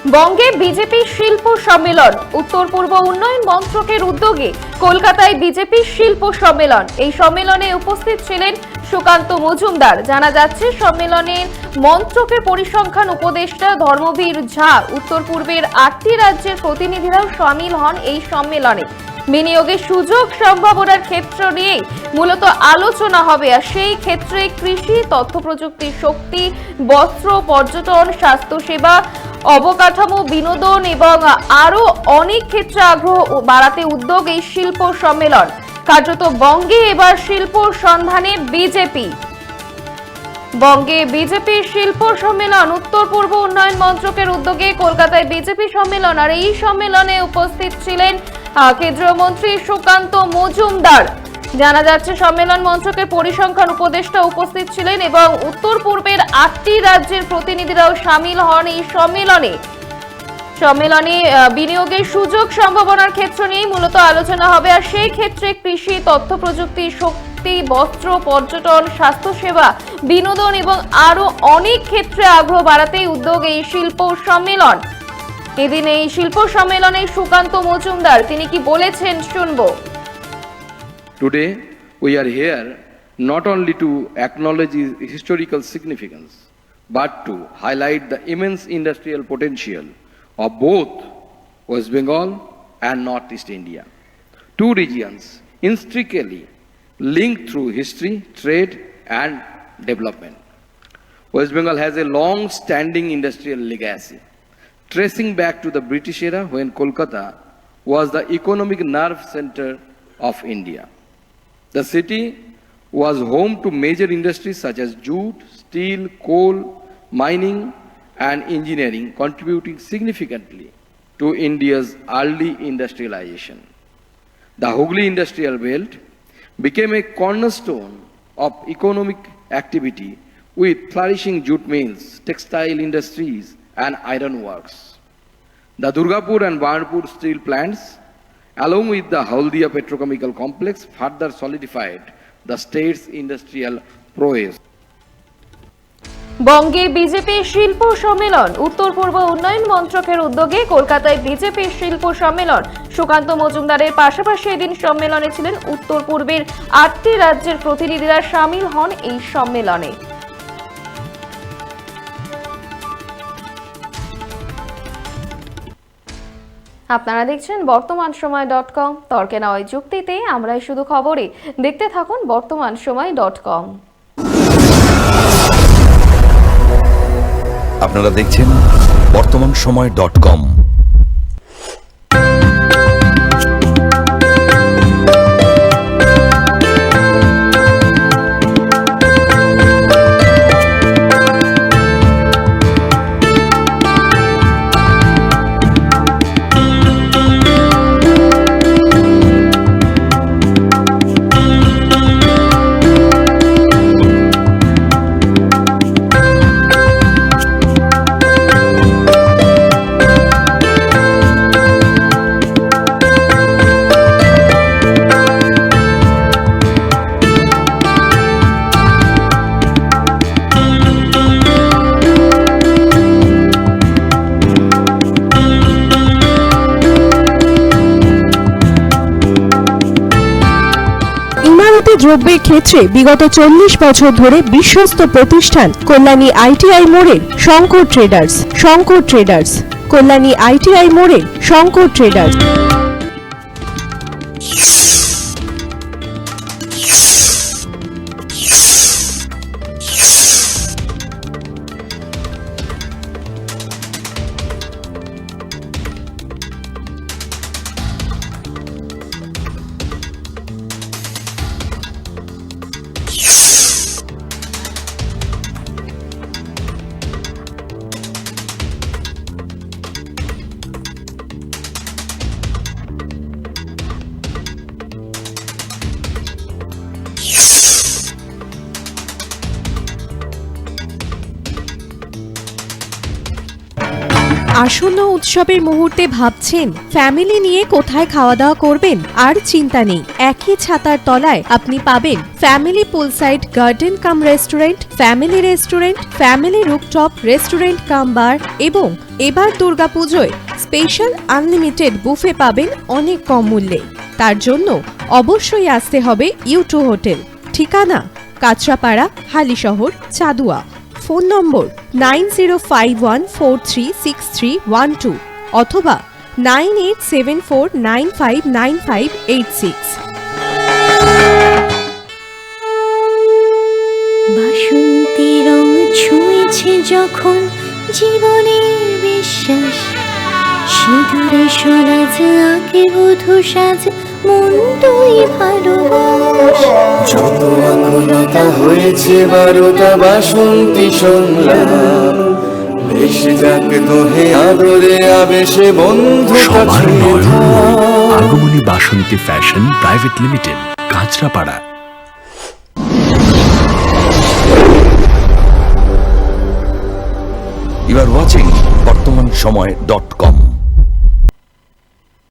বঙ্গে বিজেপি শিল্প সম্মেলন, উত্তর পূর্ব উন্নয়ন মন্ত্রকের উদ্যোগে কলকাতায় বিজেপি শিল্প সম্মেলন। এই সম্মেলনে উপস্থিত ছিলেন সুকান্ত মজুমদার। জানা যাচ্ছে সম্মেলনের মন্ত্রকের পরিসংখ্যান উপদেষ্টা ধর্মবীর ঝা, উত্তর পূর্বের 8টি রাজ্যের প্রতিনিধিরাও সামিল হন এই সম্মেলনে। বিনিয়োগের সুযোগ সম্ভাবনার ক্ষেত্র নিয়ে মূলত আলোচনা হবে, আর সেই ক্ষেত্রে কৃষি, তথ্য প্রযুক্তি, শক্তি, বস্ত্র, পর্যটন, স্বাস্থ্যসেবা, অবকাঠামো, বিনোদন এবং আরো অনেক ক্ষেত্রে আগ্রহ বাড়াতে উদ্যোগ এই শিল্প সম্মেলন। কার্যত বঙ্গে এবার শিল্প সন্ধানে বিজেপি। বঙ্গে বিজেপির শিল্প সম্মেলন, উত্তর পূর্ব উন্নয়ন মন্ত্রকের উদ্যোগে কলকাতায় বিজেপি সম্মেলন। আর এই সম্মেলনে উপস্থিত ছিলেন কেন্দ্রীয় মন্ত্রী সুকান্ত মজুমদার। জানা যাচ্ছে সম্মেলন মন্ত্রকের পরিসংখ্যান উপদেষ্টা উপস্থিত ছিলেন এবং উত্তর পূর্বের 8টি রাজ্যের প্রতিনিধিরাও সামিল হন এই সম্মেলনে। বিনিয়োগের সুযোগ সম্ভাবনার ক্ষেত্র নিয়ে মূলত আলোচনা হবে, আর সেই ক্ষেত্রে কৃষি, তথ্য প্রযুক্তি, শক্তি, বস্ত্র, পর্যটন, স্বাস্থ্যসেবা, বিনোদন এবং আরো অনেক ক্ষেত্রে আগ্রহ বাড়াতে উদ্যোগ এই শিল্প সম্মেলন। এদিন এই শিল্প সম্মেলনে সুকান্ত মজুমদার তিনি কি বলেছেন শুনবো। Today we are here not only to acknowledge its historical significance but to highlight the immense industrial potential of both West Bengal and Northeast India, two regions intricately linked through history, trade and development. West Bengal has a long-standing industrial legacy, tracing back to the British era when Kolkata was the economic nerve center of India. The city was home to major industries such as jute, steel, coal, mining and engineering, contributing significantly to India's early industrialization. The Hooghly Industrial Belt became a cornerstone of economic activity with flourishing jute mills, textile industries and iron works. The Durgapur and Barnpur steel plants, along with the Haldia petrochemical complex, further solidified the state's industrial prowess. বঙ্গে BJP শিল্প সম্মেলন, উত্তর পূর্ব উন্নয়ন মন্ত্রকের উদ্যোগে কলকাতায় BJP শিল্প সম্মেলন। সুকান্ত মজুমদারের পাশাপাশি এদিন সম্মেলনে ছিলেন উত্তর পূর্বের 8টি রাজ্যের প্রতিনিধিরা সামিল হন এই সম্মেলনে। আপনারা দেখছেন বর্তমানসময়.com। তর্কে নয় যুক্তিতে আমরাই শুধু খবরে। দেখতে থাকুন বর্তমানসময়.com। আপনারা দেখছেন বর্তমানসময়.com। দ্রব্যের ক্ষেত্রে বিগত 40 বছর ধরে বিশ্বস্ত প্রতিষ্ঠান কল্যাণী আইটিআই মোড়ের শঙ্কর ট্রেডার্স, কল্যাণী আইটিআই মোড়ের শঙ্কর ট্রেডার্স। আসন্ন উৎসবের মুহূর্তে ভাবছেন ফ্যামিলি নিয়ে কোথায় খাওয়া দাওয়া করবেন? আর চিন্তা নেই, একই ছাতার তলায় আপনি পাবেন family poolside garden cum restaurant, family rooftop restaurant cum bar এবং এবার দুর্গাপুজোয় স্পেশাল আনলিমিটেড বুফে পাবেন অনেক কম মূল্যে। তার জন্য অবশ্যই আসতে হবে U2 হোটেল। ঠিকানা কাঁচরাপাড়া, হালিশহর, চাদুয়া। ফোন নম্বর 9051436312 অথবা 9874959586। বাসন্তী রং ছুঁয়েছে যখন জীবনের বিশ্বাস, সিঁদুরে সরাজ আঁকে বধূ সাজ, মন তুই ভালোবাস। যত আকুলতা হয়েছে বারোটা বাসন্তী সংলাপ, ভেসে যাক দোহে আদরে আবেশে বন্ধু সবার কাছে নয়ন থাক। Agamani Basanti fashion private limited, Kanchrapara. You are watching বর্তমান সময়.com।